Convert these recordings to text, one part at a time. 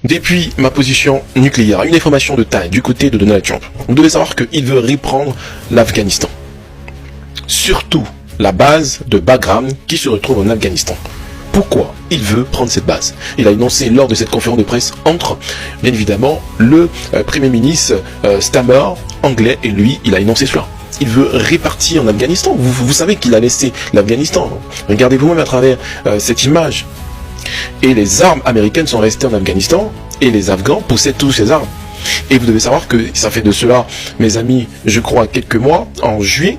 Depuis ma position nucléaire, une information de taille du côté de Donald Trump. Vous devez savoir qu'il veut reprendre l'Afghanistan. Surtout la base de Bagram qui se retrouve en Afghanistan. Pourquoi il veut prendre cette base? Il a énoncé lors de cette conférence de presse entre, bien évidemment, le Premier ministre Stammer, anglais, et lui, il a énoncé cela. Il veut répartir en Afghanistan. Vous savez qu'il a laissé l'Afghanistan. Regardez vous-même à travers cette image. Et les armes américaines sont restées en Afghanistan, et les Afghans possèdent tous ces armes. Et vous devez savoir que ça fait de cela, mes amis, je crois, quelques mois, en juillet,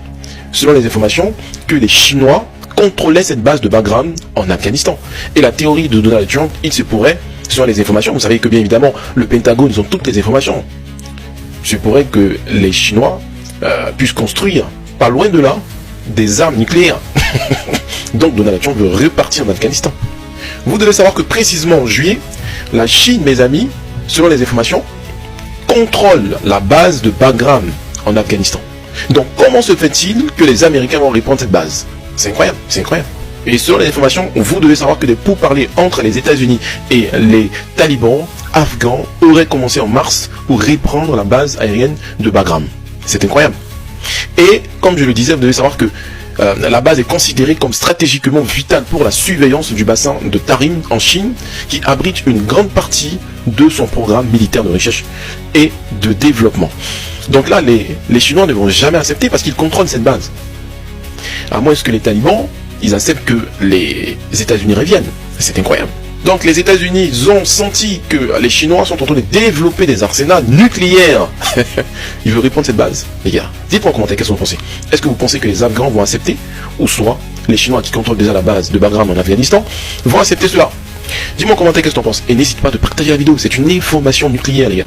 selon les informations, que les Chinois contrôlaient cette base de Bagram en Afghanistan. Et la théorie de Donald Trump, il se pourrait, selon les informations, vous savez que bien évidemment, le Pentagone ont toutes les informations. Il se pourrait que les Chinois puissent construire, pas loin de là, des armes nucléaires. Donc Donald Trump veut repartir en Afghanistan. Vous devez savoir que précisément en juillet, la Chine, mes amis, selon les informations, contrôle la base de Bagram en Afghanistan. Donc comment se fait-il que les Américains vont reprendre cette base? C'est incroyable, c'est incroyable. Et selon les informations, vous devez savoir que des pourparlers entre les États-Unis et les talibans afghans auraient commencé en mars pour reprendre la base aérienne de Bagram. C'est incroyable. Et comme je le disais, vous devez savoir que la base est considérée comme stratégiquement vitale pour la surveillance du bassin de Tarim en Chine, qui abrite une grande partie de son programme militaire de recherche et de développement. Donc là, les Chinois ne vont jamais accepter parce qu'ils contrôlent cette base. À moins que les talibans, ils acceptent que les États-Unis reviennent. C'est incroyable. Donc les États-Unis ont senti que les Chinois sont en train de développer des arsenals nucléaires. Ils veulent reprendre cette base, les gars. Dites-moi en commentaire qu'est-ce que vous pensez. Est-ce que vous pensez que les Afghans vont accepter, ou soit les Chinois qui contrôlent déjà la base de Bagram en Afghanistan vont accepter cela? Dis-moi en commentaire qu'est-ce que tu en penses. Et n'hésite pas de partager la vidéo, c'est une information nucléaire, les gars.